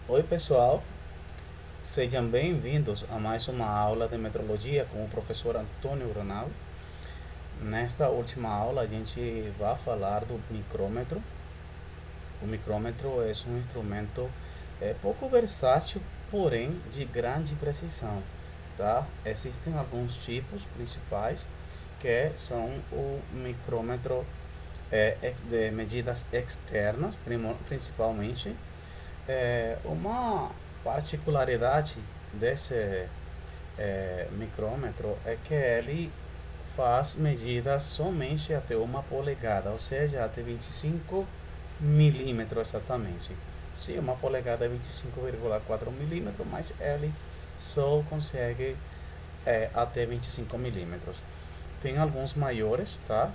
Oi, pessoal, sejam bem-vindos a mais uma aula de metrologia com o professor Antônio Ronaldo. Nesta última aula, a gente vai falar do micrômetro. O micrômetro é um instrumento pouco versátil, porém de grande precisão. Tá? Existem alguns tipos principais que são o micrômetro de medidas externas, principalmente. Uma particularidade desse micrômetro é que ele faz medidas somente até 1 polegada, ou seja, até 25 milímetros exatamente. Sim, 1 polegada é 25,4 milímetros, mas ele só consegue até 25 milímetros. Tem alguns maiores, tá?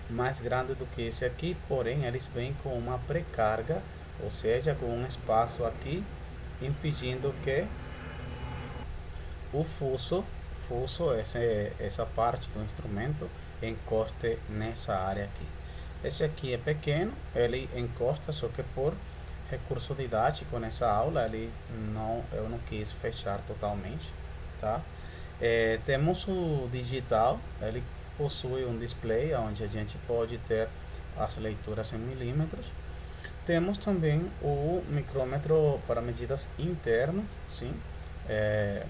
Mais grande do que esse aqui, porém eles vêm com uma pré-carga, ou seja, com um espaço aqui impedindo que o essa parte do instrumento, encoste nessa área aqui. Esse aqui é pequeno, ele encosta, só que por recurso didático nessa aula eu não quis fechar totalmente, tá? Temos o digital, ele possui um display onde a gente pode ter as leituras em milímetros. Temos também o micrômetro para medidas internas, sim, é,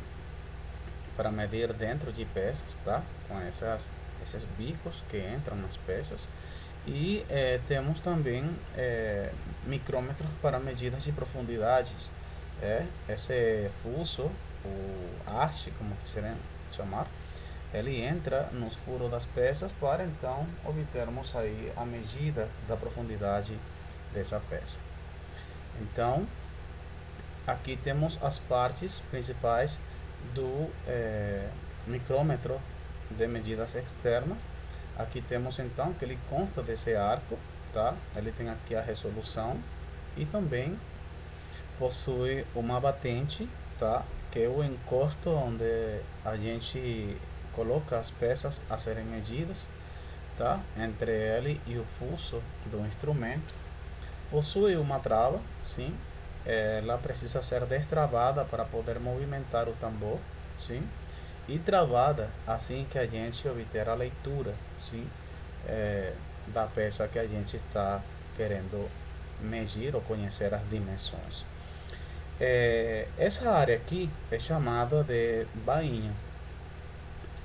para medir dentro de peças, tá? Com esses bicos que entram nas peças. E temos também micrômetros para medidas de profundidades. Esse fuso, o arte, como quiserem chamar, ele entra nos furos das peças para então obtermos aí a medida da profundidade dessa peça. Então, aqui temos as partes principais do micrômetro de medidas externas. Aqui temos então que ele consta desse arco, tá? Ele tem aqui a resolução e também possui uma batente, tá? Que é o encosto onde a gente coloca as peças a serem medidas, tá? Entre ele e o fuso do instrumento. Possui uma trava, sim. Ela precisa ser destravada para poder movimentar o tambor, sim. E travada assim que a gente obter a leitura, sim, da peça que a gente está querendo medir ou conhecer as dimensões. Essa área aqui é chamada de bainha.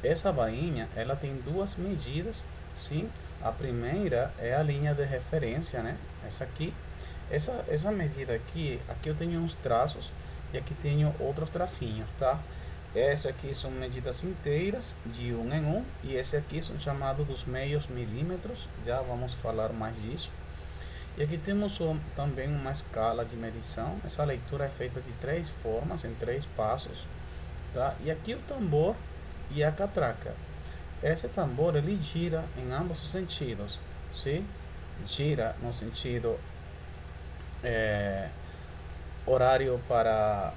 Essa bainha ela tem duas medidas, sim. A primeira é a linha de referência, né? Essa medida aqui eu tenho uns traços e aqui tenho outros tracinhos, tá? Essa aqui são medidas inteiras de um em um e esse aqui são chamados dos meios milímetros. Já vamos falar mais disso. E aqui temos também uma escala de medição. Essa leitura é feita de três formas, em três passos, tá? E aqui o tambor e a catraca. Esse tambor ele gira em ambos os sentidos, sim? Gira no sentido horário para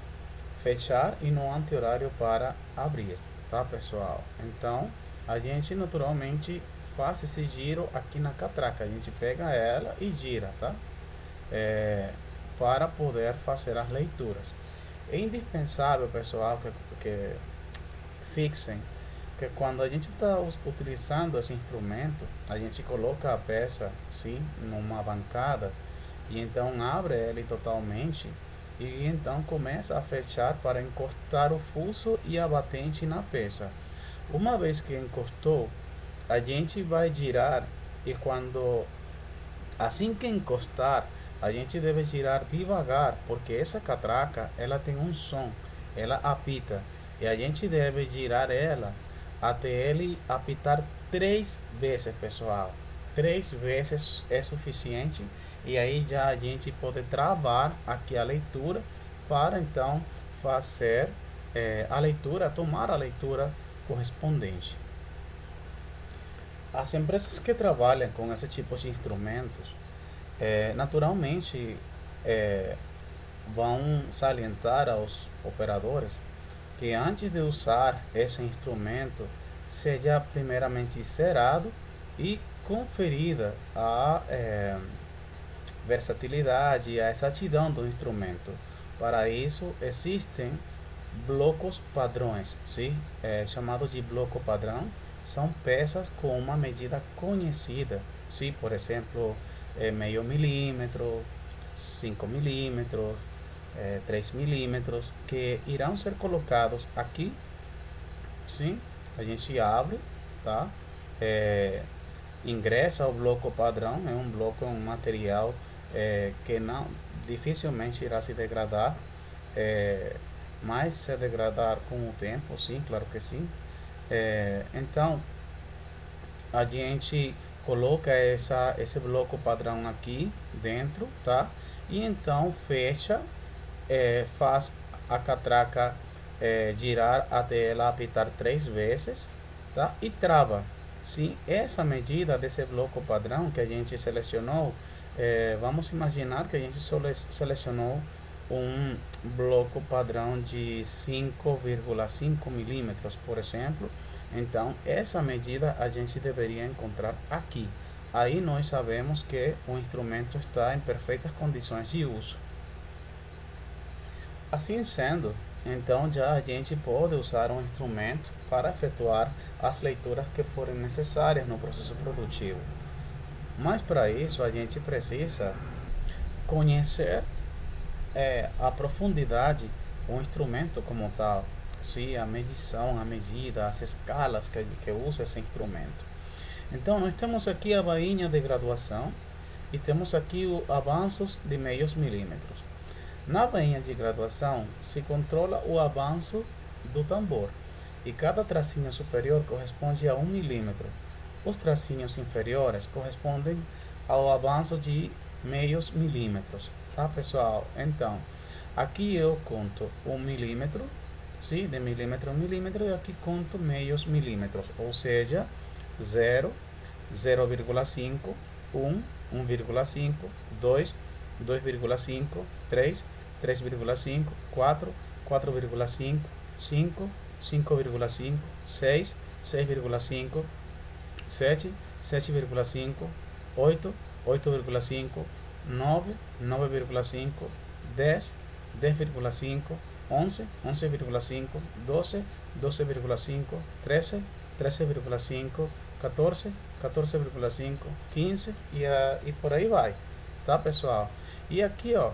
fechar e no anti-horário para abrir, tá, pessoal? Então, a gente naturalmente faz esse giro aqui na catraca. A gente pega ela e gira, tá? É, para poder fazer as leituras. É indispensável, pessoal, que fixem que quando a gente está utilizando esse instrumento, a gente coloca a peça, sim, numa bancada e então abre ele totalmente e então começa a fechar para encostar o fuso e a batente na peça. Uma vez que encostou, a gente vai girar e quando assim que encostar, a gente deve girar devagar, porque essa catraca, ela tem um som, ela apita, e a gente deve girar ela até ele apitar 3 vezes, pessoal. 3 vezes é suficiente, e aí já a gente pode travar aqui a leitura para então fazer a leitura, tomar a leitura correspondente. As empresas que trabalham com esse tipo de instrumentos, naturalmente, é, vão salientar aos operadores que antes de usar esse instrumento seja primeiramente zerado e conferida a versatilidade e a exatidão do instrumento, Para isso existem blocos padrões, sim? Chamado de bloco padrão, são peças com uma medida conhecida, sim? Por exemplo, meio milímetro, 5 milímetros, 3 milímetros, que irão ser colocados aqui, sim? A gente abre, tá? É, ingressa ao bloco padrão, é um bloco, um material que não dificilmente irá se degradar, é, mas se degradar com o tempo, sim, claro que sim. Então a gente coloca esse bloco padrão aqui dentro, tá? E então fecha, faz a catraca girar até ela apitar 3 vezes, tá? E trava. Sim, essa medida desse bloco padrão que a gente selecionou, vamos imaginar que a gente selecionou um bloco padrão de 5,5 milímetros, por exemplo. Então, essa medida a gente deveria encontrar aqui. Aí nós sabemos que o instrumento está em perfeitas condições de uso. Assim sendo, então já a gente pode usar um instrumento para efetuar as leituras que forem necessárias no processo produtivo. Mas para isso a gente precisa conhecer a profundidade, o instrumento como tal, sim, a medição, a medida, as escalas que usa esse instrumento. Então nós temos aqui a bainha de graduação e temos aqui os avanços de meios milímetros. Na bainha de graduação se controla o avanço do tambor e cada tracinho superior corresponde a 1 milímetro. Os tracinhos inferiores correspondem ao avanço de meios milímetros, tá pessoal? Então, aqui eu conto 1 milímetro, sim, de milímetro a milímetro, e aqui conto meios milímetros, ou seja, 0, 0,5, 1, 1,5, 2, 2,5, 3, 3,5, 4, 4,5, 5, 5,5, 6, 6,5, 7, 7,5, 8, 8,5, 9, 9,5, 10, 10,5, 11, 11,5, 12, 12,5, 13, 13,5, 14, 14,5, 15 e por aí vai, tá pessoal? E aqui ó,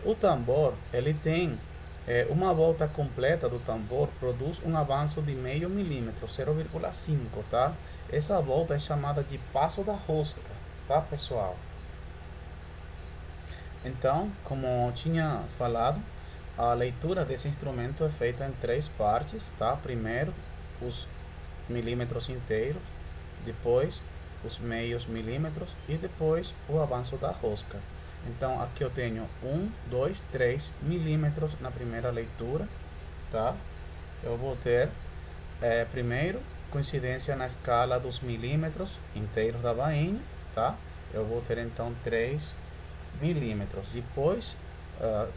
o tambor ele tem uma volta completa do tambor produz um avanço de meio milímetro, 0,5, tá? Essa volta é chamada de passo da rosca, tá pessoal? Então, como eu tinha falado, a leitura desse instrumento é feita em 3 partes, tá? Primeiro, os milímetros inteiros, depois os meios milímetros e depois o avanço da rosca. Então, aqui eu tenho 1, 2, 3 milímetros na primeira leitura, tá? Eu vou ter, primeiro, coincidência na escala dos milímetros inteiros da bainha, tá? Eu vou ter então 3 milímetros. Depois,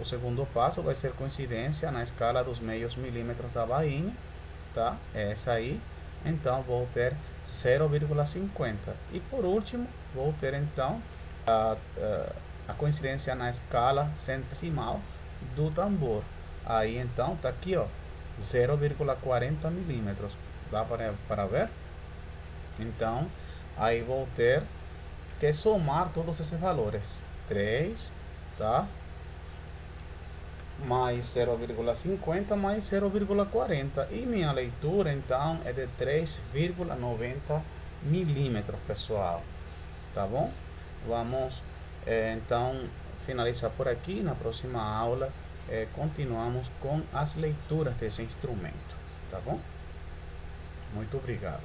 o segundo passo vai ser coincidência na escala dos meios milímetros da bainha, tá? Essa aí. Então, vou ter 0,50. E por último, vou ter então a coincidência na escala centesimal do tambor. Aí então tá aqui ó, 0,40 milímetros. Dá para ver? Então, aí vou ter que somar todos esses valores. 3, tá? Mais 0,50 mais 0,40. E minha leitura então é de 3,90 milímetros, pessoal. Tá bom? Vamos então finalizar por aqui. Na próxima aula continuamos com as leituras desse instrumento. Tá bom? Muito obrigado.